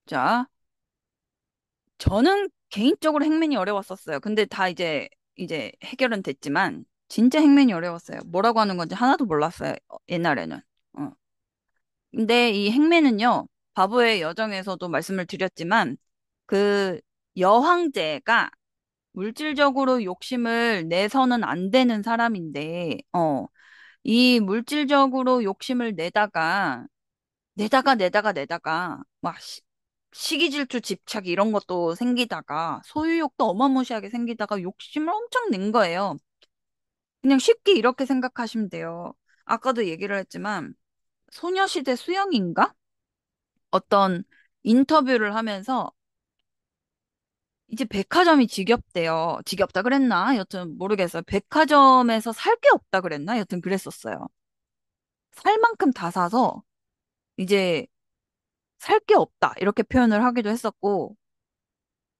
자, 저는 개인적으로 행맨이 어려웠었어요. 근데 다 이제 해결은 됐지만, 진짜 행맨이 어려웠어요. 뭐라고 하는 건지 하나도 몰랐어요. 옛날에는. 어. 근데 이 행맨은요, 바보의 여정에서도 말씀을 드렸지만, 그 여황제가 물질적으로 욕심을 내서는 안 되는 사람인데, 이 물질적으로 욕심을 내다가, 막 시기 질투 집착 이런 것도 생기다가, 소유욕도 어마무시하게 생기다가 욕심을 엄청 낸 거예요. 그냥 쉽게 이렇게 생각하시면 돼요. 아까도 얘기를 했지만, 소녀시대 수영인가? 어떤 인터뷰를 하면서 이제 백화점이 지겹대요. 지겹다 그랬나? 여튼 모르겠어요. 백화점에서 살 게 없다 그랬나? 여튼 그랬었어요. 살 만큼 다 사서 이제 살 게 없다. 이렇게 표현을 하기도 했었고.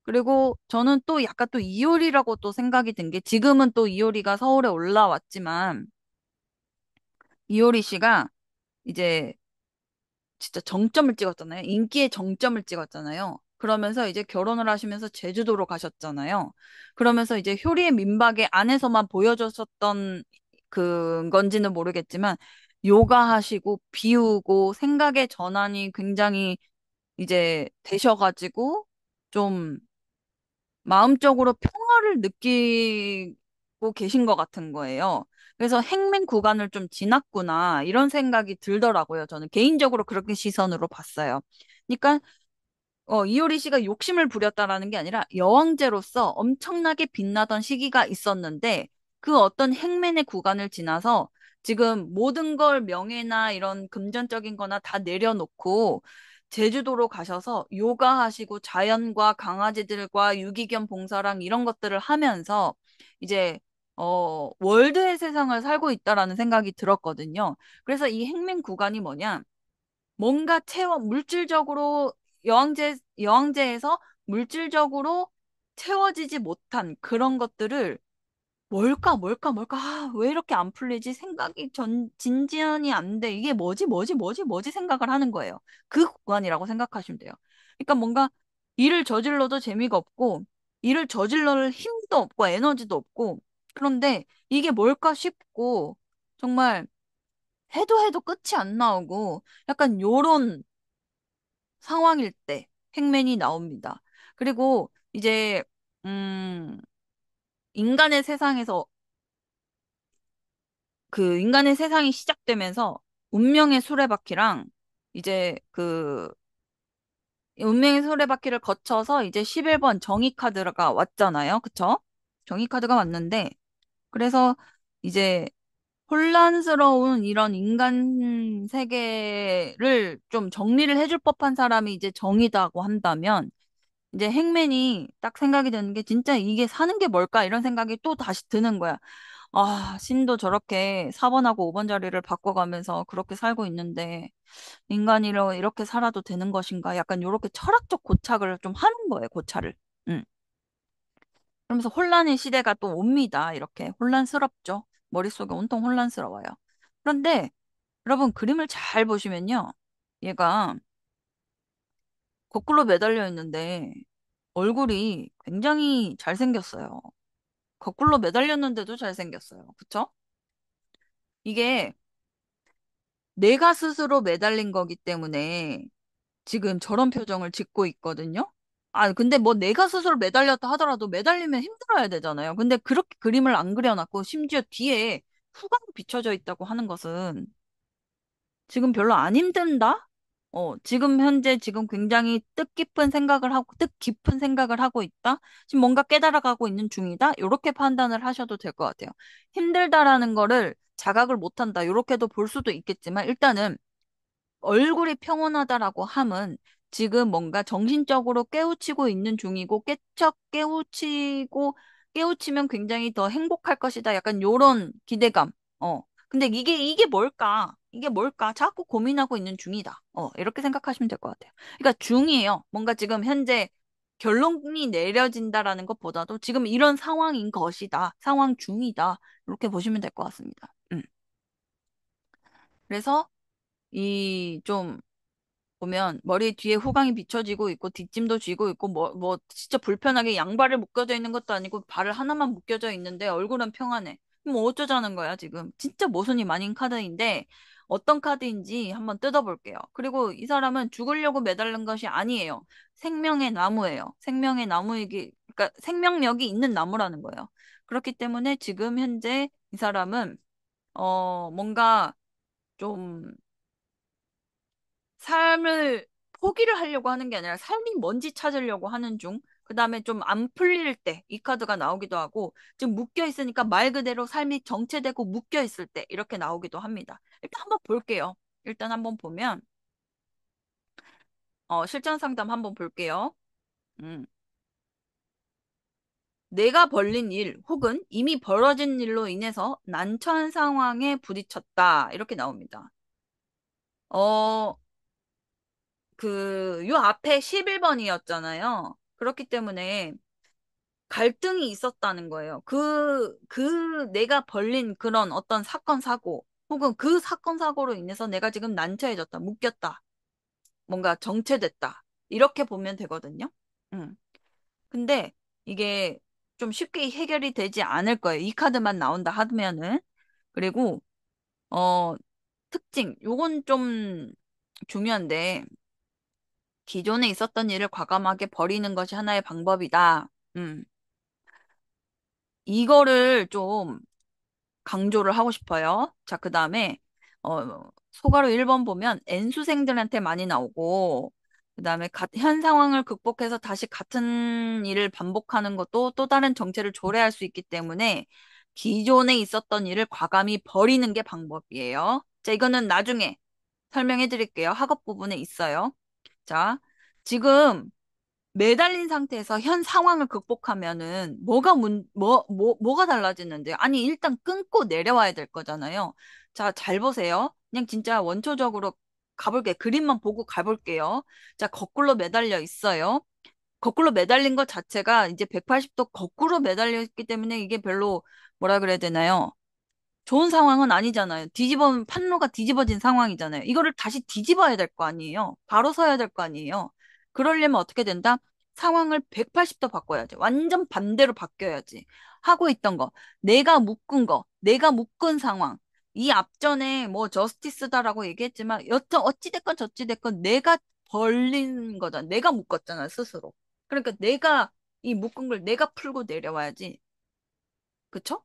그리고 저는 또 약간 또 이효리라고 또 생각이 든 게 지금은 또 이효리가 서울에 올라왔지만 이효리 씨가 이제 진짜 정점을 찍었잖아요. 인기의 정점을 찍었잖아요. 그러면서 이제 결혼을 하시면서 제주도로 가셨잖아요. 그러면서 이제 효리의 민박의 안에서만 보여줬었던 그 건지는 모르겠지만 요가 하시고 비우고 생각의 전환이 굉장히 이제 되셔가지고 좀 마음적으로 평화를 느끼고 계신 것 같은 거예요. 그래서 행맨 구간을 좀 지났구나, 이런 생각이 들더라고요. 저는 개인적으로 그렇게 시선으로 봤어요. 그러니까, 이효리 씨가 욕심을 부렸다라는 게 아니라 여왕제로서 엄청나게 빛나던 시기가 있었는데, 그 어떤 행맨의 구간을 지나서 지금 모든 걸 명예나 이런 금전적인 거나 다 내려놓고 제주도로 가셔서 요가 하시고 자연과 강아지들과 유기견 봉사랑 이런 것들을 하면서 이제 월드의 세상을 살고 있다라는 생각이 들었거든요. 그래서 이 행맨 구간이 뭐냐? 뭔가 물질적으로 여왕제에서 물질적으로 채워지지 못한 그런 것들을 뭘까? 아, 왜 이렇게 안 풀리지? 생각이 진지언이 안 돼. 이게 뭐지? 생각을 하는 거예요. 그 구간이라고 생각하시면 돼요. 그러니까 뭔가 일을 저질러도 재미가 없고, 일을 저질러를 힘도 없고, 에너지도 없고, 그런데 이게 뭘까 싶고, 정말 해도 끝이 안 나오고, 약간 요런 상황일 때 행맨이 나옵니다. 그리고 이제, 음, 인간의 세상에서 그 인간의 세상이 시작되면서 운명의 수레바퀴랑 이제 그 운명의 수레바퀴를 거쳐서 이제 11번 정의카드가 왔잖아요. 그쵸? 정의카드가 왔는데 그래서 이제 혼란스러운 이런 인간 세계를 좀 정리를 해줄 법한 사람이 이제 정의다고 한다면 이제 행맨이 딱 생각이 드는 게 진짜 이게 사는 게 뭘까 이런 생각이 또 다시 드는 거야. 아, 신도 저렇게 4번하고 5번 자리를 바꿔가면서 그렇게 살고 있는데 인간이로 이렇게 살아도 되는 것인가? 약간 이렇게 철학적 고착을 좀 하는 거예요, 고찰을. 응. 그러면서 혼란의 시대가 또 옵니다. 이렇게 혼란스럽죠. 머릿속에 온통 혼란스러워요. 그런데 여러분 그림을 잘 보시면요. 얘가 거꾸로 매달려 있는데 얼굴이 굉장히 잘생겼어요. 거꾸로 매달렸는데도 잘생겼어요. 그쵸? 이게 내가 스스로 매달린 거기 때문에 지금 저런 표정을 짓고 있거든요. 아, 근데 뭐 내가 스스로 매달렸다 하더라도 매달리면 힘들어야 되잖아요. 근데 그렇게 그림을 안 그려놨고 심지어 뒤에 후광이 비춰져 있다고 하는 것은 지금 별로 안 힘든다? 지금 현재 지금 굉장히 뜻깊은 생각을 하고 있다? 지금 뭔가 깨달아가고 있는 중이다? 이렇게 판단을 하셔도 될 것 같아요. 힘들다라는 거를 자각을 못한다. 이렇게도 볼 수도 있겠지만 일단은 얼굴이 평온하다라고 함은 지금 뭔가 정신적으로 깨우치고 있는 중이고 깨우치면 굉장히 더 행복할 것이다. 약간 요런 기대감. 근데 이게 뭘까? 이게 뭘까? 자꾸 고민하고 있는 중이다. 이렇게 생각하시면 될 것 같아요. 그러니까 중이에요. 뭔가 지금 현재 결론이 내려진다라는 것보다도 지금 이런 상황인 것이다. 상황 중이다. 이렇게 보시면 될 것 같습니다. 그래서 이좀 보면 머리 뒤에 후광이 비춰지고 있고 뒷짐도 쥐고 있고 뭐 진짜 불편하게 양발을 묶여져 있는 것도 아니고 발을 하나만 묶여져 있는데 얼굴은 평안해. 뭐 어쩌자는 거야, 지금. 진짜 모순이 많은 카드인데 어떤 카드인지 한번 뜯어볼게요. 그리고 이 사람은 죽으려고 매달린 것이 아니에요. 생명의 나무예요. 생명의 나무이기, 그러니까 생명력이 있는 나무라는 거예요. 그렇기 때문에 지금 현재 이 사람은 뭔가 좀 삶을 포기를 하려고 하는 게 아니라 삶이 뭔지 찾으려고 하는 중. 그 다음에 좀 안 풀릴 때 이 카드가 나오기도 하고 지금 묶여 있으니까 말 그대로 삶이 정체되고 묶여 있을 때 이렇게 나오기도 합니다. 일단 한번 볼게요. 일단 한번 보면 실전 상담 한번 볼게요. 음. 내가 벌린 일 혹은 이미 벌어진 일로 인해서 난처한 상황에 부딪혔다. 이렇게 나옵니다. 어, 요 앞에 11번이었잖아요. 그렇기 때문에 갈등이 있었다는 거예요. 내가 벌린 그런 어떤 사건, 사고, 혹은 그 사건, 사고로 인해서 내가 지금 난처해졌다, 묶였다, 뭔가 정체됐다. 이렇게 보면 되거든요. 음. 근데 이게 좀 쉽게 해결이 되지 않을 거예요. 이 카드만 나온다 하면은. 그리고, 어, 특징, 요건 좀 중요한데, 기존에 있었던 일을 과감하게 버리는 것이 하나의 방법이다. 이거를 좀 강조를 하고 싶어요. 자, 그 다음에, 소가로 1번 보면 N수생들한테 많이 나오고, 그 다음에 현 상황을 극복해서 다시 같은 일을 반복하는 것도 또 다른 정체를 초래할 수 있기 때문에 기존에 있었던 일을 과감히 버리는 게 방법이에요. 자, 이거는 나중에 설명해 드릴게요. 학업 부분에 있어요. 자, 지금 매달린 상태에서 현 상황을 극복하면은 뭐가 달라지는데요? 아니, 일단 끊고 내려와야 될 거잖아요. 자, 잘 보세요. 그냥 진짜 원초적으로 가볼게요. 그림만 보고 가볼게요. 자, 거꾸로 매달려 있어요. 거꾸로 매달린 것 자체가 이제 180도 거꾸로 매달려 있기 때문에 이게 별로 뭐라 그래야 되나요? 좋은 상황은 아니잖아요. 판로가 뒤집어진 상황이잖아요. 이거를 다시 뒤집어야 될 거 아니에요. 바로 서야 될 거 아니에요. 그러려면 어떻게 된다? 상황을 180도 바꿔야지. 완전 반대로 바뀌어야지. 하고 있던 거, 내가 묶은 상황. 이 앞전에 뭐 저스티스다라고 얘기했지만 여튼 어찌됐건 저찌됐건 내가 벌린 거잖아. 내가 묶었잖아, 스스로. 그러니까 내가 이 묶은 걸 내가 풀고 내려와야지. 그쵸?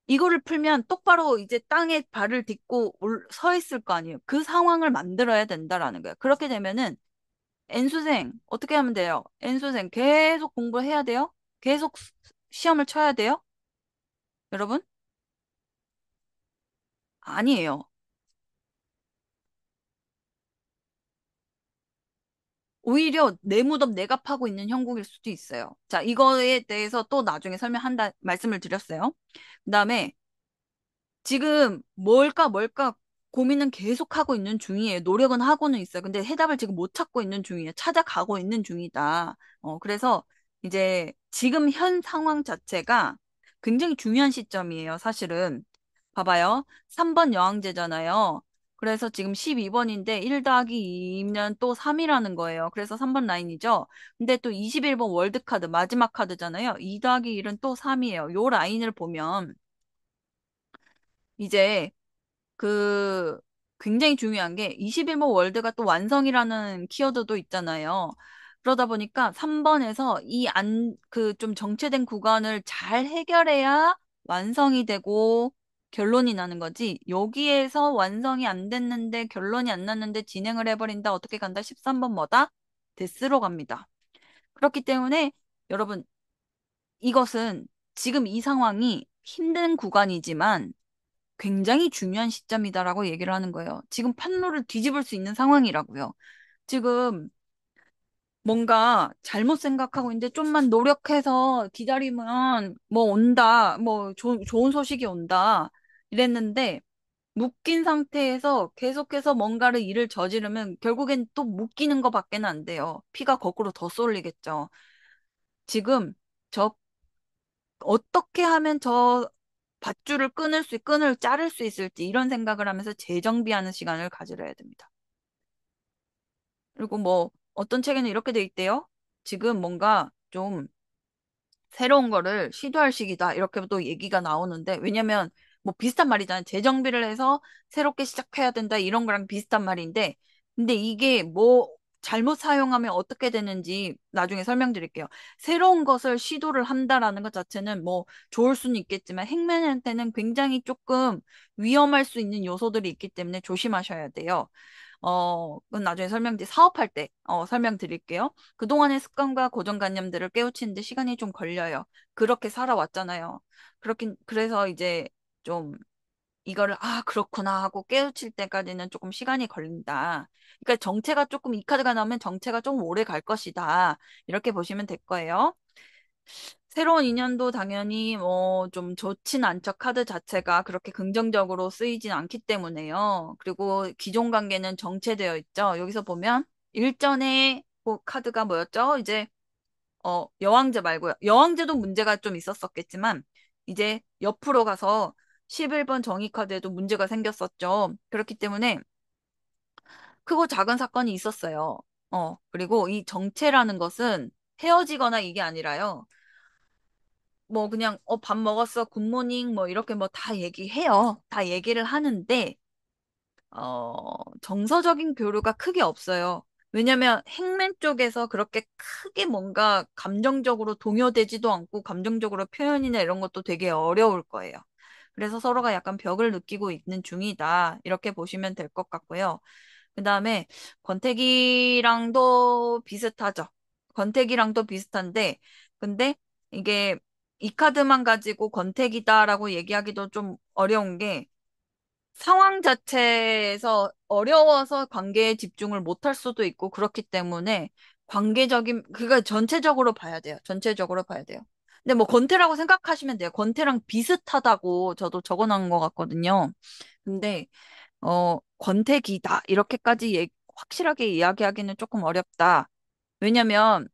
이거를 풀면 똑바로 이제 땅에 발을 딛고 서 있을 거 아니에요. 그 상황을 만들어야 된다라는 거예요. 그렇게 되면은 N수생 어떻게 하면 돼요? N수생 계속 공부해야 돼요? 계속 시험을 쳐야 돼요? 여러분? 아니에요. 오히려 내 무덤 내가 파고 있는 형국일 수도 있어요. 자, 이거에 대해서 또 나중에 말씀을 드렸어요. 그다음에 지금 뭘까 고민은 계속하고 있는 중이에요. 노력은 하고는 있어요. 근데 해답을 지금 못 찾고 있는 중이에요. 찾아가고 있는 중이다. 그래서 이제 지금 현 상황 자체가 굉장히 중요한 시점이에요. 사실은. 봐봐요. 3번 여왕제잖아요. 그래서 지금 12번인데 1 더하기 2면 또 3이라는 거예요. 그래서 3번 라인이죠. 근데 또 21번 월드카드 마지막 카드잖아요. 2 더하기 1은 또 3이에요. 요 라인을 보면 이제 그 굉장히 중요한 게 21번 월드가 또 완성이라는 키워드도 있잖아요. 그러다 보니까 3번에서 그 좀 정체된 구간을 잘 해결해야 완성이 되고 결론이 나는 거지. 여기에서 완성이 안 됐는데 결론이 안 났는데 진행을 해버린다. 어떻게 간다? 13번 뭐다? 데스로 갑니다. 그렇기 때문에 여러분 이것은 지금 이 상황이 힘든 구간이지만 굉장히 중요한 시점이다라고 얘기를 하는 거예요. 지금 판로를 뒤집을 수 있는 상황이라고요. 지금 뭔가 잘못 생각하고 있는데 좀만 노력해서 기다리면 뭐 온다, 뭐 좋은 소식이 온다 이랬는데 묶인 상태에서 계속해서 뭔가를 일을 저지르면 결국엔 또 묶이는 것밖에는 안 돼요. 피가 거꾸로 더 쏠리겠죠. 지금 저 어떻게 하면 저 밧줄을 끈을 자를 수 있을지 이런 생각을 하면서 재정비하는 시간을 가지려야 됩니다. 그리고 뭐 어떤 책에는 이렇게 돼 있대요. 지금 뭔가 좀 새로운 거를 시도할 시기다. 이렇게 또 얘기가 나오는데, 왜냐면 뭐 비슷한 말이잖아요. 재정비를 해서 새롭게 시작해야 된다. 이런 거랑 비슷한 말인데, 근데 이게 뭐 잘못 사용하면 어떻게 되는지 나중에 설명드릴게요. 새로운 것을 시도를 한다라는 것 자체는 뭐 좋을 수는 있겠지만 행맨한테는 굉장히 조금 위험할 수 있는 요소들이 있기 때문에 조심하셔야 돼요. 그건 나중에 사업할 때, 설명드릴게요. 그동안의 습관과 고정관념들을 깨우치는데 시간이 좀 걸려요. 그렇게 살아왔잖아요. 그래서 이제 좀 이거를, 아, 그렇구나 하고 깨우칠 때까지는 조금 시간이 걸린다. 그러니까 정체가 조금, 이 카드가 나오면 정체가 조금 오래 갈 것이다. 이렇게 보시면 될 거예요. 새로운 인연도 당연히 뭐 좀 좋진 않죠. 카드 자체가 그렇게 긍정적으로 쓰이진 않기 때문에요. 그리고 기존 관계는 정체되어 있죠. 여기서 보면 일전에 그 카드가 뭐였죠? 이제 여왕제 말고요. 여왕제도 문제가 좀 있었었겠지만 이제 옆으로 가서 11번 정의 카드에도 문제가 생겼었죠. 그렇기 때문에 크고 작은 사건이 있었어요. 그리고 이 정체라는 것은 헤어지거나 이게 아니라요. 뭐 그냥 밥 먹었어 굿모닝 뭐 이렇게 뭐 다 얘기해요. 다 얘기를 하는데 정서적인 교류가 크게 없어요. 왜냐면 행맨 쪽에서 그렇게 크게 뭔가 감정적으로 동요되지도 않고 감정적으로 표현이나 이런 것도 되게 어려울 거예요. 그래서 서로가 약간 벽을 느끼고 있는 중이다. 이렇게 보시면 될 것 같고요. 그 다음에 권태기랑도 비슷하죠. 권태기랑도 비슷한데, 근데 이게 이 카드만 가지고 권태기다라고 얘기하기도 좀 어려운 게 상황 자체에서 어려워서 관계에 집중을 못할 수도 있고 그렇기 때문에 그거 전체적으로 봐야 돼요. 전체적으로 봐야 돼요. 근데 뭐 권태라고 생각하시면 돼요. 권태랑 비슷하다고 저도 적어놓은 것 같거든요. 근데 권태기다. 이렇게까지 확실하게 이야기하기는 조금 어렵다. 왜냐면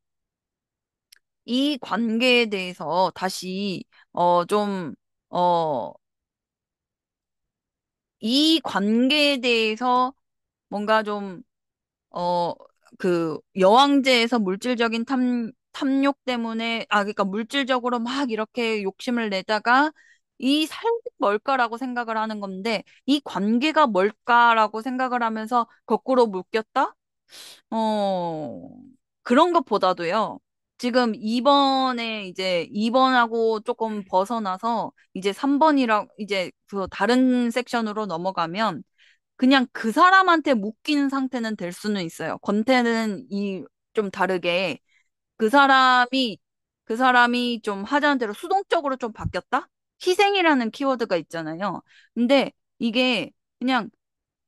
이 관계에 대해서 다시, 좀, 어, 이 관계에 대해서 뭔가 좀, 어, 여왕제에서 물질적인 탐욕 때문에, 그러니까 물질적으로 막 이렇게 욕심을 내다가 이 삶이 뭘까라고 생각을 하는 건데, 이 관계가 뭘까라고 생각을 하면서 거꾸로 묶였다? 어, 그런 것보다도요. 지금 2번에 이제 2번하고 조금 벗어나서 이제 3번이랑 이제 그 다른 섹션으로 넘어가면 그냥 그 사람한테 묶이는 상태는 될 수는 있어요. 권태는 좀 다르게 그 사람이 그 사람이 좀 하자는 대로 수동적으로 좀 바뀌었다? 희생이라는 키워드가 있잖아요. 근데 이게 그냥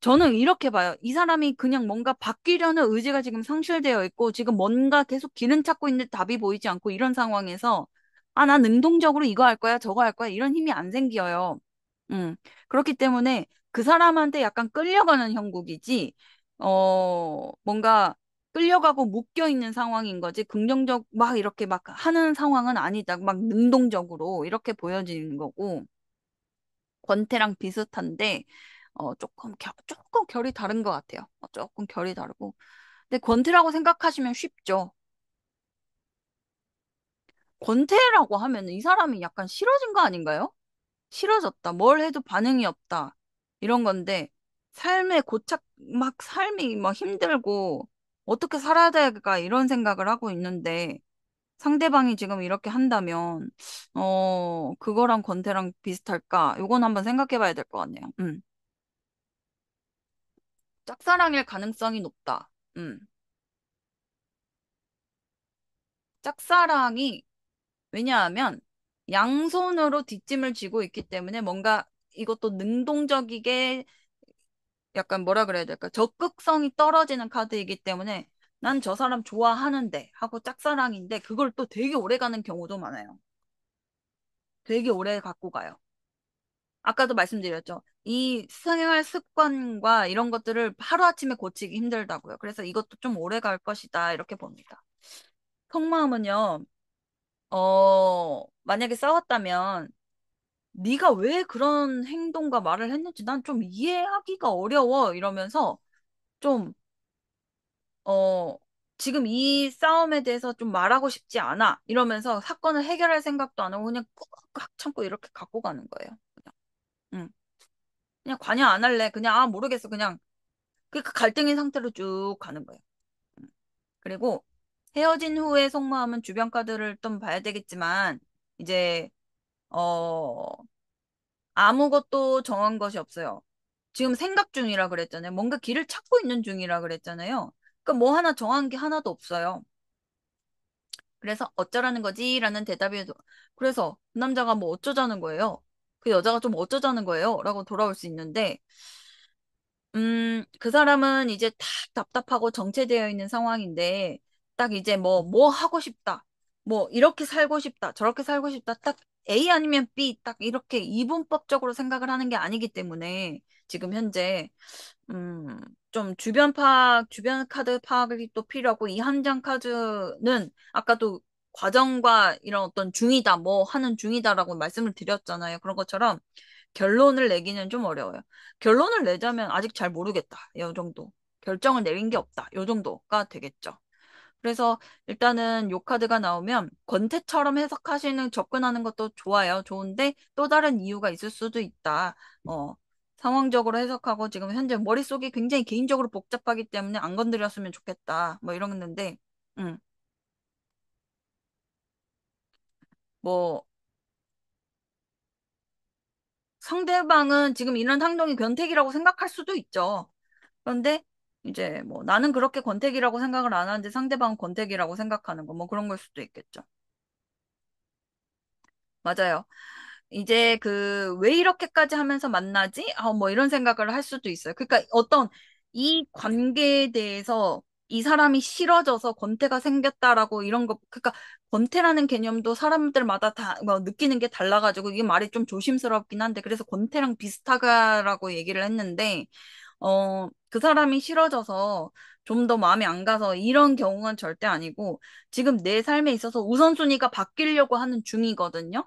저는 이렇게 봐요. 이 사람이 그냥 뭔가 바뀌려는 의지가 지금 상실되어 있고, 지금 뭔가 계속 길은 찾고 있는데 답이 보이지 않고 이런 상황에서, 난 능동적으로 이거 할 거야, 저거 할 거야, 이런 힘이 안 생겨요. 그렇기 때문에 그 사람한테 약간 끌려가는 형국이지, 뭔가 끌려가고 묶여 있는 상황인 거지, 막 이렇게 막 하는 상황은 아니다. 막 능동적으로 이렇게 보여지는 거고. 권태랑 비슷한데 조금 결이 다른 것 같아요. 조금 결이 다르고. 근데 권태라고 생각하시면 쉽죠. 권태라고 하면 이 사람이 약간 싫어진 거 아닌가요? 싫어졌다. 뭘 해도 반응이 없다. 이런 건데 삶이 막 힘들고 어떻게 살아야 될까 이런 생각을 하고 있는데 상대방이 지금 이렇게 한다면 그거랑 권태랑 비슷할까? 요건 한번 생각해 봐야 될 것 같네요. 짝사랑일 가능성이 높다. 음. 짝사랑이, 왜냐하면 양손으로 뒷짐을 지고 있기 때문에 뭔가 이것도 능동적이게 약간 뭐라 그래야 될까? 적극성이 떨어지는 카드이기 때문에 난 저 사람 좋아하는데 하고 짝사랑인데 그걸 또 되게 오래 가는 경우도 많아요. 되게 오래 갖고 가요. 아까도 말씀드렸죠. 이 생활 습관과 이런 것들을 하루아침에 고치기 힘들다고요. 그래서 이것도 좀 오래 갈 것이다. 이렇게 봅니다. 속마음은요. 만약에 싸웠다면 네가 왜 그런 행동과 말을 했는지 난 좀 이해하기가 어려워 이러면서 좀 어, 지금 이 싸움에 대해서 좀 말하고 싶지 않아. 이러면서 사건을 해결할 생각도 안 하고 그냥 꾹꾹 참고 이렇게 갖고 가는 거예요. 그냥, 응. 그냥 관여 안 할래. 그냥, 아, 모르겠어. 그냥, 그 갈등인 상태로 쭉 가는 거예요. 응. 그리고 헤어진 후의 속마음은 주변 카드를 좀 봐야 되겠지만, 이제, 어, 아무것도 정한 것이 없어요. 지금 생각 중이라 그랬잖아요. 뭔가 길을 찾고 있는 중이라 그랬잖아요. 그러니까 뭐 하나 정한 게 하나도 없어요. 그래서 어쩌라는 거지? 라는 대답이, 그래서 그 남자가 뭐 어쩌자는 거예요? 그 여자가 좀 어쩌자는 거예요? 라고 돌아올 수 있는데, 그 사람은 이제 다 답답하고 정체되어 있는 상황인데, 딱 이제 뭐 하고 싶다. 뭐, 이렇게 살고 싶다. 저렇게 살고 싶다. 딱 A 아니면 B, 딱 이렇게 이분법적으로 생각을 하는 게 아니기 때문에, 지금 현재, 음, 좀 주변 카드 파악이 또 필요하고, 이 한 장 카드는 아까도 과정과 이런 어떤 중이다, 뭐 하는 중이다라고 말씀을 드렸잖아요. 그런 것처럼 결론을 내기는 좀 어려워요. 결론을 내자면 아직 잘 모르겠다. 이 정도. 결정을 내린 게 없다. 이 정도가 되겠죠. 그래서 일단은 요 카드가 나오면 권태처럼 해석하시는 접근하는 것도 좋아요. 좋은데 또 다른 이유가 있을 수도 있다. 어, 상황적으로 해석하고 지금 현재 머릿속이 굉장히 개인적으로 복잡하기 때문에 안 건드렸으면 좋겠다. 뭐 이러는데, 음, 뭐 상대방은 지금 이런 행동이 권태기라고 생각할 수도 있죠. 그런데 이제 뭐 나는 그렇게 권태기라고 생각을 안 하는데 상대방은 권태기라고 생각하는 거 뭐 그런 걸 수도 있겠죠. 맞아요. 이제 그 왜 이렇게까지 하면서 만나지? 뭐 이런 생각을 할 수도 있어요. 그러니까 어떤 이 관계에 대해서 이 사람이 싫어져서 권태가 생겼다라고 이런 거 그러니까 권태라는 개념도 사람들마다 다뭐 느끼는 게 달라가지고 이게 말이 좀 조심스럽긴 한데 그래서 권태랑 비슷하다라고 얘기를 했는데 그 사람이 싫어져서 좀 더 마음이 안 가서 이런 경우는 절대 아니고 지금 내 삶에 있어서 우선순위가 바뀌려고 하는 중이거든요.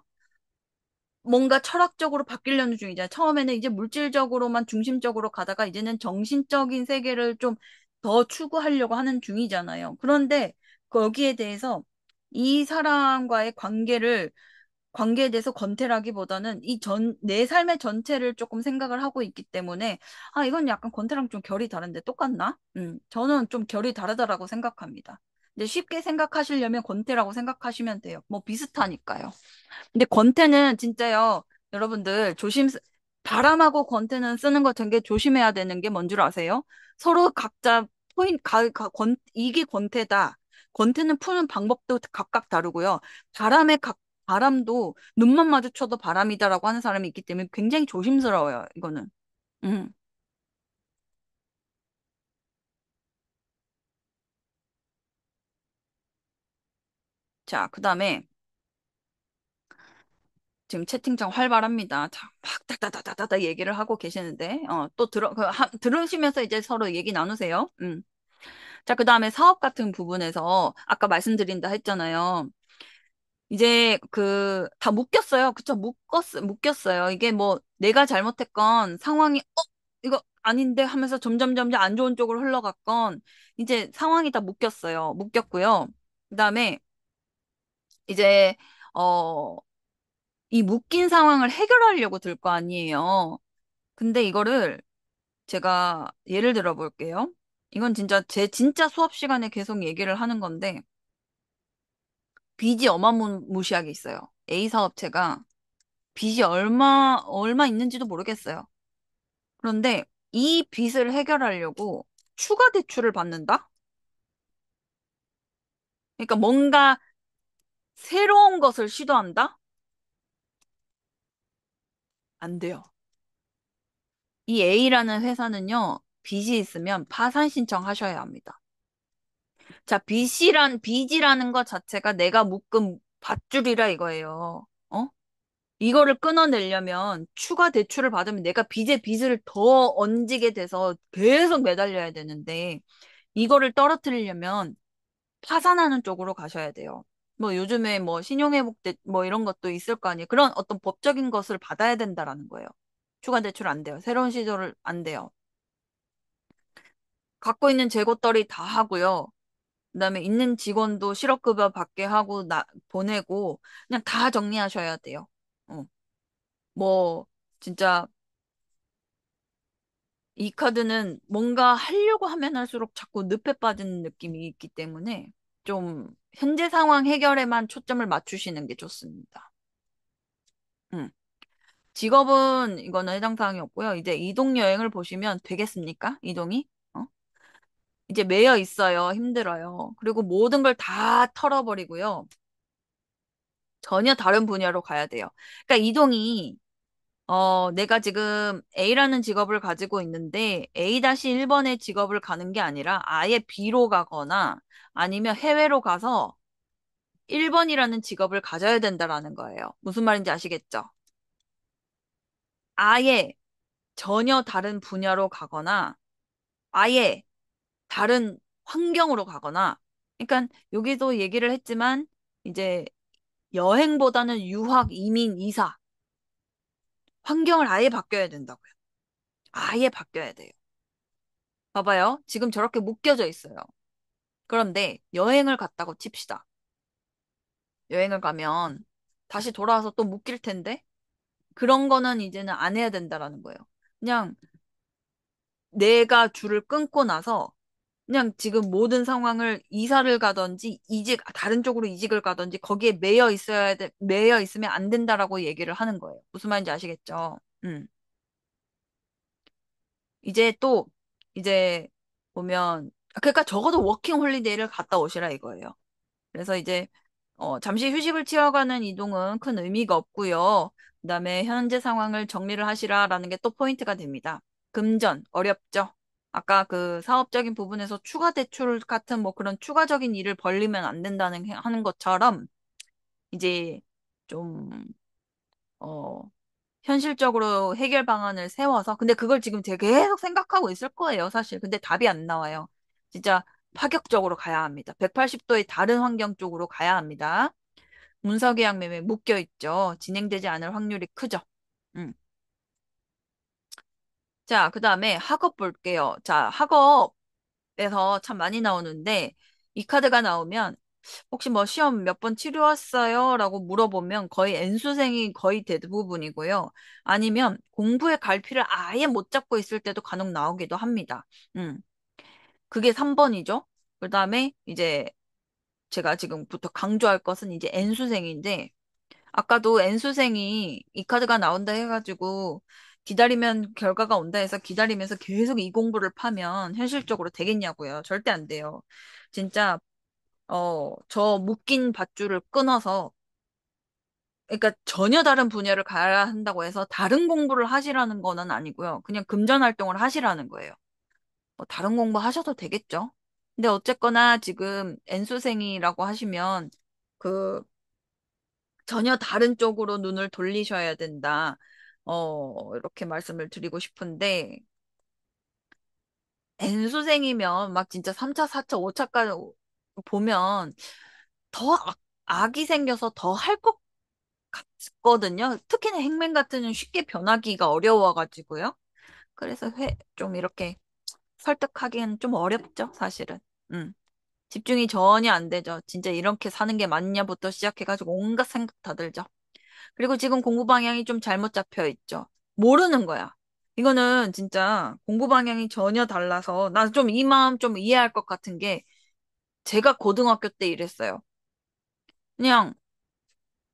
뭔가 철학적으로 바뀌려는 중이잖아요. 처음에는 이제 물질적으로만 중심적으로 가다가 이제는 정신적인 세계를 좀 더 추구하려고 하는 중이잖아요. 그런데 거기에 대해서 이 사람과의 관계에 대해서 권태라기보다는 내 삶의 전체를 조금 생각을 하고 있기 때문에, 아, 이건 약간 권태랑 좀 결이 다른데 똑같나? 저는 좀 결이 다르다라고 생각합니다. 근데 쉽게 생각하시려면 권태라고 생각하시면 돼요. 뭐 비슷하니까요. 근데 권태는 진짜요, 여러분들 바람하고 권태는 쓰는 거 되게 조심해야 되는 게 뭔 줄 아세요? 서로 각자 이게 권태다. 권태는 푸는 방법도 각각 다르고요. 바람의 각, 바람도 눈만 마주쳐도 바람이다라고 하는 사람이 있기 때문에 굉장히 조심스러워요, 이거는. 음. 자, 그 다음에 지금 채팅창 활발합니다. 자, 막 다다다다다다 얘기를 하고 계시는데, 들으시면서 이제 서로 얘기 나누세요. 자, 그 다음에 사업 같은 부분에서 아까 말씀드린다 했잖아요. 이제 다 묶였어요. 그쵸? 묶였어요. 이게 뭐 내가 잘못했건 상황이, 이거 아닌데 하면서 점점 안 좋은 쪽으로 흘러갔건 이제 상황이 다 묶였어요. 묶였고요. 그 다음에 이제, 어, 이 묶인 상황을 해결하려고 들 거 아니에요. 근데 이거를 제가 예를 들어 볼게요. 이건 진짜 제 진짜 수업 시간에 계속 얘기를 하는 건데, 빚이 어마무시하게 있어요. A 사업체가 빚이 얼마 있는지도 모르겠어요. 그런데 이 빚을 해결하려고 추가 대출을 받는다? 그러니까 뭔가 새로운 것을 시도한다? 안 돼요. 이 A라는 회사는요, 빚이 있으면 파산 신청하셔야 합니다. 자, 빚이라는 것 자체가 내가 묶은 밧줄이라 이거예요. 이거를 끊어내려면 추가 대출을 받으면 내가 빚에 빚을 더 얹게 돼서 계속 매달려야 되는데 이거를 떨어뜨리려면 파산하는 쪽으로 가셔야 돼요. 뭐 요즘에 뭐 신용회복대 뭐 이런 것도 있을 거 아니에요. 그런 어떤 법적인 것을 받아야 된다라는 거예요. 추가 대출 안 돼요. 새로운 시도를 안 돼요. 갖고 있는 재고떨이 다 하고요. 그다음에 있는 직원도 실업급여 받게 하고 보내고 그냥 다 정리하셔야 돼요. 어. 뭐 진짜 이 카드는 뭔가 하려고 하면 할수록 자꾸 늪에 빠지는 느낌이 있기 때문에 좀 현재 상황 해결에만 초점을 맞추시는 게 좋습니다. 음. 직업은 이거는 해당 사항이 없고요. 이제 이동 여행을 보시면 되겠습니까? 이동이? 어? 이제 매여 있어요. 힘들어요. 그리고 모든 걸 다 털어버리고요. 전혀 다른 분야로 가야 돼요. 그러니까 이동이 내가 지금 A라는 직업을 가지고 있는데 A-1번의 직업을 가는 게 아니라 아예 B로 가거나 아니면 해외로 가서 1번이라는 직업을 가져야 된다라는 거예요. 무슨 말인지 아시겠죠? 아예 전혀 다른 분야로 가거나 아예 다른 환경으로 가거나 그러니까 여기도 얘기를 했지만 이제 여행보다는 유학, 이민, 이사 환경을 아예 바뀌어야 된다고요. 아예 바뀌어야 돼요. 봐봐요. 지금 저렇게 묶여져 있어요. 그런데 여행을 갔다고 칩시다. 여행을 가면 다시 돌아와서 또 묶일 텐데 그런 거는 이제는 안 해야 된다라는 거예요. 그냥 내가 줄을 끊고 나서 그냥 지금 모든 상황을 이사를 가든지 다른 쪽으로 이직을 가든지 거기에 매여 있으면 안 된다라고 얘기를 하는 거예요. 무슨 말인지 아시겠죠? 이제 또, 이제 보면, 그러니까 적어도 워킹 홀리데이를 갔다 오시라 이거예요. 그래서 이제, 잠시 휴식을 취하가는 이동은 큰 의미가 없고요. 그다음에 현재 상황을 정리를 하시라라는 게 또 포인트가 됩니다. 금전, 어렵죠? 아까 그 사업적인 부분에서 추가 대출 같은 뭐 그런 추가적인 일을 벌리면 안 된다는 하는 것처럼 이제 좀, 어, 현실적으로 해결 방안을 세워서, 근데 그걸 지금 제가 계속 생각하고 있을 거예요, 사실. 근데 답이 안 나와요. 진짜 파격적으로 가야 합니다. 180도의 다른 환경 쪽으로 가야 합니다. 문서계약 매매 묶여 있죠. 진행되지 않을 확률이 크죠. 음. 자, 그 다음에 학업 볼게요. 자, 학업에서 참 많이 나오는데, 이 카드가 나오면 혹시 뭐 시험 몇 번 치루었어요? 라고 물어보면 거의 N수생이 거의 대부분이고요. 아니면 공부에 갈피를 아예 못 잡고 있을 때도 간혹 나오기도 합니다. 음, 그게 3번이죠. 그 다음에 이제 제가 지금부터 강조할 것은 이제 N수생인데, 아까도 N수생이 이 카드가 나온다 해가지고 기다리면 결과가 온다 해서 기다리면서 계속 이 공부를 파면 현실적으로 되겠냐고요. 절대 안 돼요. 진짜 저 묶인 밧줄을 끊어서, 그러니까 전혀 다른 분야를 가야 한다고 해서 다른 공부를 하시라는 거는 아니고요. 그냥 금전 활동을 하시라는 거예요. 뭐 다른 공부 하셔도 되겠죠. 근데 어쨌거나 지금 N수생이라고 하시면 그 전혀 다른 쪽으로 눈을 돌리셔야 된다. 이렇게 말씀을 드리고 싶은데 N수생이면 막 진짜 3차, 4차, 5차까지 보면 더 악이 생겨서 더 할 것 같거든요. 특히나 행맨 같은 는 쉽게 변하기가 어려워가지고요. 그래서 좀 이렇게 설득하기는 좀 어렵죠, 사실은. 음. 집중이 전혀 안 되죠. 진짜 이렇게 사는 게 맞냐부터 시작해가지고 온갖 생각 다 들죠. 그리고 지금 공부 방향이 좀 잘못 잡혀 있죠. 모르는 거야. 이거는 진짜 공부 방향이 전혀 달라서 나 좀 이 마음 좀 이해할 것 같은 게 제가 고등학교 때 이랬어요. 그냥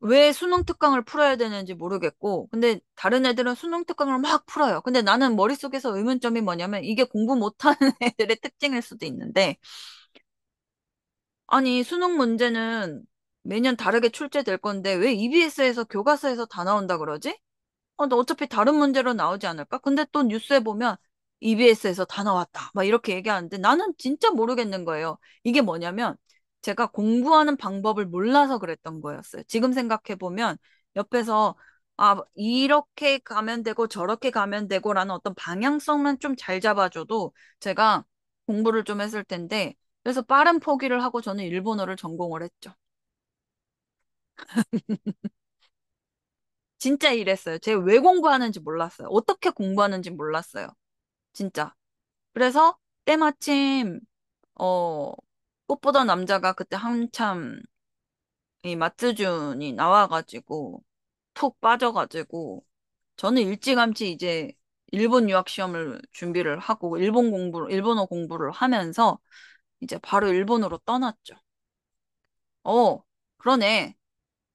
왜 수능 특강을 풀어야 되는지 모르겠고, 근데 다른 애들은 수능 특강을 막 풀어요. 근데 나는 머릿속에서 의문점이 뭐냐면 이게 공부 못하는 애들의 특징일 수도 있는데, 아니, 수능 문제는 매년 다르게 출제될 건데 왜 EBS에서 교과서에서 다 나온다 그러지? 근데 어차피 다른 문제로 나오지 않을까? 근데 또 뉴스에 보면 EBS에서 다 나왔다. 막 이렇게 얘기하는데 나는 진짜 모르겠는 거예요. 이게 뭐냐면 제가 공부하는 방법을 몰라서 그랬던 거였어요. 지금 생각해 보면 옆에서 이렇게 가면 되고 저렇게 가면 되고라는 어떤 방향성만 좀 잘 잡아줘도 제가 공부를 좀 했을 텐데 그래서 빠른 포기를 하고 저는 일본어를 전공을 했죠. 진짜 이랬어요. 제가 왜 공부하는지 몰랐어요. 어떻게 공부하는지 몰랐어요. 진짜. 그래서 때마침, 어, 꽃보다 남자가 그때 한참 이 마츠준이 나와가지고 푹 빠져가지고 저는 일찌감치 이제 일본 유학 시험을 준비를 하고 일본어 공부를 하면서 이제 바로 일본으로 떠났죠. 어, 그러네.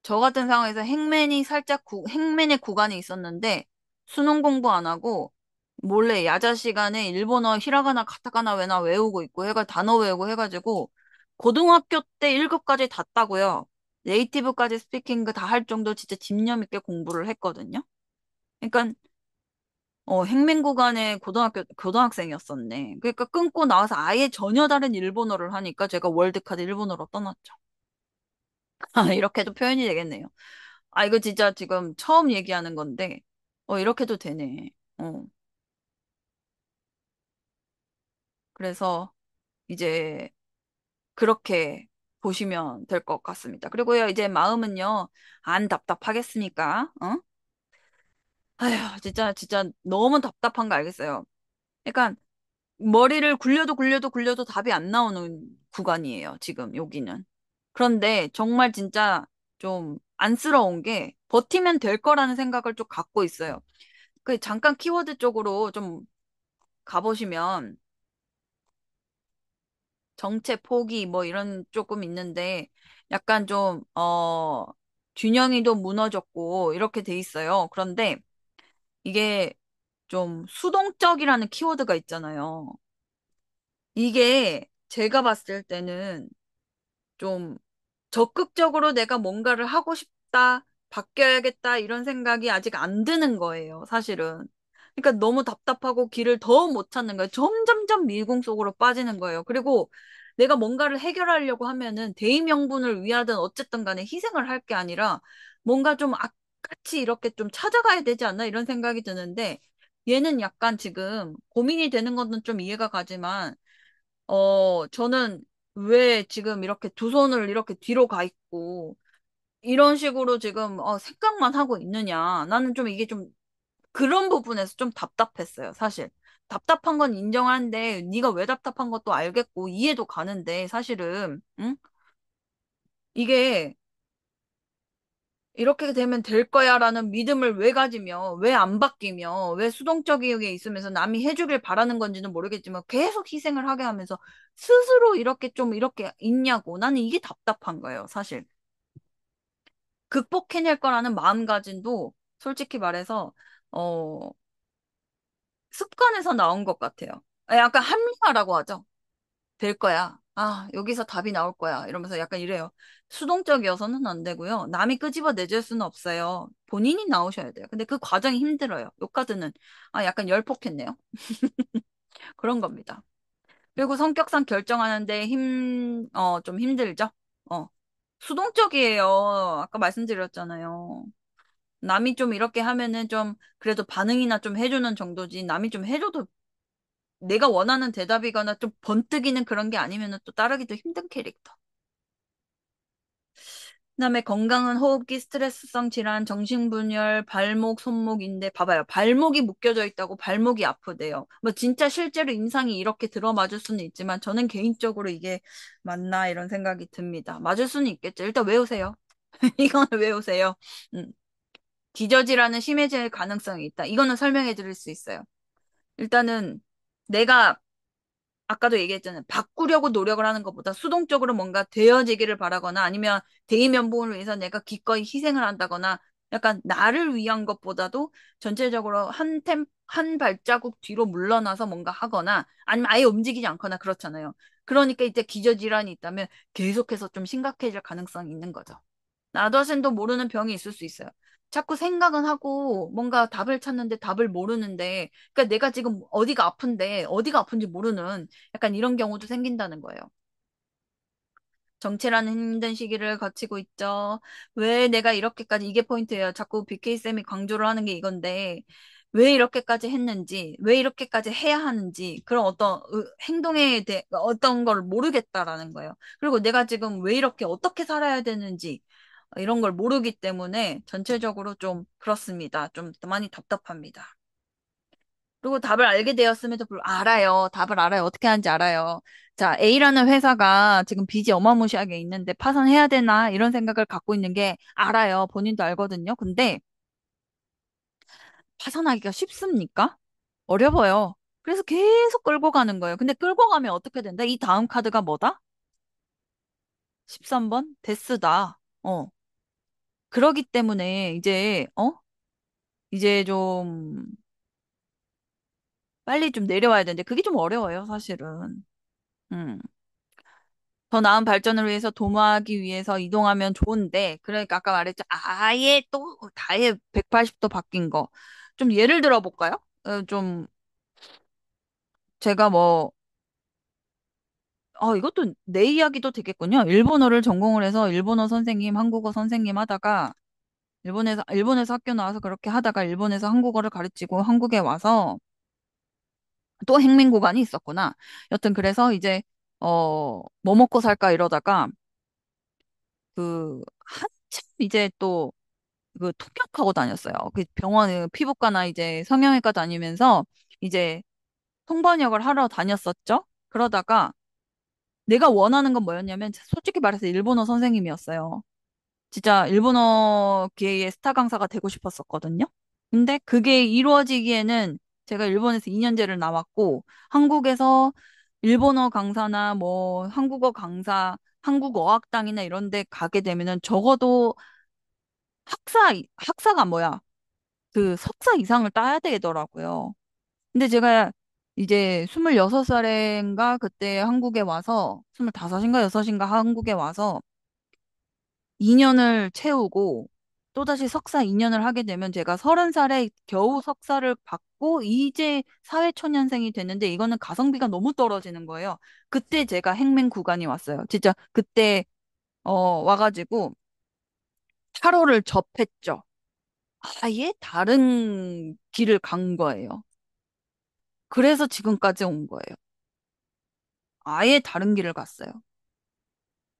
저 같은 상황에서 행맨의 구간이 있었는데 수능 공부 안 하고 몰래 야자 시간에 일본어 히라가나 카타카나 외나 외우고 있고 단어 외우고 해가지고 고등학교 때 1급까지 다 따고요. 네이티브까지 스피킹 다 할 정도 진짜 집념 있게 공부를 했거든요. 그러니까 행맨 구간의 고등학생이었었네. 그러니까 끊고 나와서 아예 전혀 다른 일본어를 하니까 제가 월드카드 일본어로 떠났죠. 아, 이렇게도 표현이 되겠네요. 아, 이거 진짜 지금 처음 얘기하는 건데, 이렇게도 되네. 어, 그래서 이제 그렇게 보시면 될 것 같습니다. 그리고요, 이제 마음은요, 안 답답하겠습니까? 어? 아휴, 진짜 너무 답답한 거 알겠어요. 그러니까 머리를 굴려도 답이 안 나오는 구간이에요, 지금 여기는. 그런데 정말 진짜 좀 안쓰러운 게 버티면 될 거라는 생각을 좀 갖고 있어요. 그 잠깐 키워드 쪽으로 좀 가보시면 정체 포기 뭐 이런 조금 있는데 약간 좀, 균형이도 무너졌고 이렇게 돼 있어요. 그런데 이게 좀 수동적이라는 키워드가 있잖아요. 이게 제가 봤을 때는 좀 적극적으로 내가 뭔가를 하고 싶다, 바뀌어야겠다, 이런 생각이 아직 안 드는 거예요, 사실은. 그러니까 너무 답답하고 길을 더 못 찾는 거예요. 점점점 미궁 속으로 빠지는 거예요. 그리고 내가 뭔가를 해결하려고 하면은 대의명분을 위하든 어쨌든 간에 희생을 할 게 아니라 뭔가 좀 악같이 이렇게 좀 찾아가야 되지 않나 이런 생각이 드는데 얘는 약간 지금 고민이 되는 것은 좀 이해가 가지만 저는 왜 지금 이렇게 두 손을 이렇게 뒤로 가 있고, 이런 식으로 지금, 생각만 하고 있느냐. 나는 좀 이게 좀 그런 부분에서 좀 답답했어요, 사실. 답답한 건 인정하는데, 네가 왜 답답한 것도 알겠고, 이해도 가는데, 사실은, 응? 이게 이렇게 되면 될 거야라는 믿음을 왜 가지며, 왜 안 바뀌며, 왜 수동적이게 있으면서 남이 해주길 바라는 건지는 모르겠지만 계속 희생을 하게 하면서 스스로 이렇게 좀 이렇게 있냐고. 나는 이게 답답한 거예요, 사실. 극복해낼 거라는 마음가짐도 솔직히 말해서, 어, 습관에서 나온 것 같아요. 약간 합리화라고 하죠. 될 거야. 아, 여기서 답이 나올 거야. 이러면서 약간 이래요. 수동적이어서는 안 되고요. 남이 끄집어 내줄 수는 없어요. 본인이 나오셔야 돼요. 근데 그 과정이 힘들어요. 요 카드는, 약간 열폭했네요. 그런 겁니다. 그리고 성격상 결정하는데 좀 힘들죠? 어, 수동적이에요. 아까 말씀드렸잖아요. 남이 좀 이렇게 하면은 좀, 그래도 반응이나 좀 해주는 정도지. 남이 좀 해줘도 내가 원하는 대답이거나 좀 번뜩이는 그런 게 아니면은 또 따르기도 힘든 캐릭터. 그다음에 건강한 호흡기, 스트레스성 질환, 정신분열, 발목, 손목인데 봐봐요. 발목이 묶여져 있다고 발목이 아프대요. 뭐 진짜 실제로 임상이 이렇게 들어맞을 수는 있지만 저는 개인적으로 이게 맞나 이런 생각이 듭니다. 맞을 수는 있겠죠. 일단 외우세요. 이거는 외우세요. 음. 기저질환은 심해질 가능성이 있다. 이거는 설명해 드릴 수 있어요. 일단은 내가 아까도 얘기했잖아요. 바꾸려고 노력을 하는 것보다 수동적으로 뭔가 되어지기를 바라거나 아니면 대의면봉을 위해서 내가 기꺼이 희생을 한다거나 약간 나를 위한 것보다도 전체적으로 한 발자국 뒤로 물러나서 뭔가 하거나 아니면 아예 움직이지 않거나 그렇잖아요. 그러니까 이제 기저질환이 있다면 계속해서 좀 심각해질 가능성이 있는 거죠. 나도 샌도 모르는 병이 있을 수 있어요. 자꾸 생각은 하고 뭔가 답을 찾는데 답을 모르는데, 그러니까 내가 지금 어디가 아픈데 어디가 아픈지 모르는 약간 이런 경우도 생긴다는 거예요. 정체라는 힘든 시기를 거치고 있죠. 왜 내가 이렇게까지, 이게 포인트예요. 자꾸 BK쌤이 강조를 하는 게 이건데, 왜 이렇게까지 했는지, 왜 이렇게까지 해야 하는지, 그런 어떤 행동에 대해 어떤 걸 모르겠다라는 거예요. 그리고 내가 지금 왜 이렇게 어떻게 살아야 되는지, 이런 걸 모르기 때문에 전체적으로 좀 그렇습니다. 좀 많이 답답합니다. 그리고 답을 알게 되었음에도 불구하고 알아요. 답을 알아요. 어떻게 하는지 알아요. 자, A라는 회사가 지금 빚이 어마무시하게 있는데 파산해야 되나 이런 생각을 갖고 있는 게 알아요. 본인도 알거든요. 근데 파산하기가 쉽습니까? 어려워요. 그래서 계속 끌고 가는 거예요. 근데 끌고 가면 어떻게 된다? 이 다음 카드가 뭐다? 13번? 데스다. 그러기 때문에 이제 좀 빨리 좀 내려와야 되는데 그게 좀 어려워요, 사실은. 음. 더 나은 발전을 위해서 도모하기 위해서 이동하면 좋은데, 그러니까 아까 말했죠. 아예 또, 다예 180도 바뀐 거. 좀 예를 들어 볼까요? 좀, 제가 뭐, 이것도 내 이야기도 되겠군요. 일본어를 전공을 해서 일본어 선생님, 한국어 선생님 하다가, 일본에서 학교 나와서 그렇게 하다가 일본에서 한국어를 가르치고 한국에 와서 또 행민 구간이 있었구나. 여튼 그래서 이제, 뭐 먹고 살까 이러다가, 한참 이제 또, 통역하고 다녔어요. 그 병원에 피부과나 이제 성형외과 다니면서 이제 통번역을 하러 다녔었죠. 그러다가 내가 원하는 건 뭐였냐면 솔직히 말해서 일본어 선생님이었어요. 진짜 일본어계의 스타 강사가 되고 싶었었거든요. 근데 그게 이루어지기에는 제가 일본에서 2년제를 나왔고 한국에서 일본어 강사나 뭐 한국어 강사, 한국어학당이나 이런 데 가게 되면은 적어도 학사가 뭐야? 그 석사 이상을 따야 되더라고요. 근데 제가 이제 26살인가 그때 한국에 와서 25인가 6인가 한국에 와서 2년을 채우고 또다시 석사 2년을 하게 되면 제가 30살에 겨우 석사를 받고 이제 사회초년생이 됐는데 이거는 가성비가 너무 떨어지는 거예요. 그때 제가 행맹 구간이 왔어요. 진짜 그때 와가지고 타로를 접했죠. 아예 다른 길을 간 거예요. 그래서 지금까지 온 거예요. 아예 다른 길을 갔어요.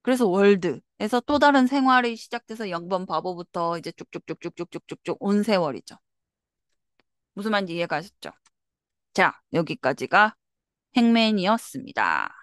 그래서 월드에서 또 다른 생활이 시작돼서 영번 바보부터 이제 쭉쭉쭉쭉쭉쭉쭉 온 세월이죠. 무슨 말인지 이해가셨죠? 자, 여기까지가 행맨이었습니다.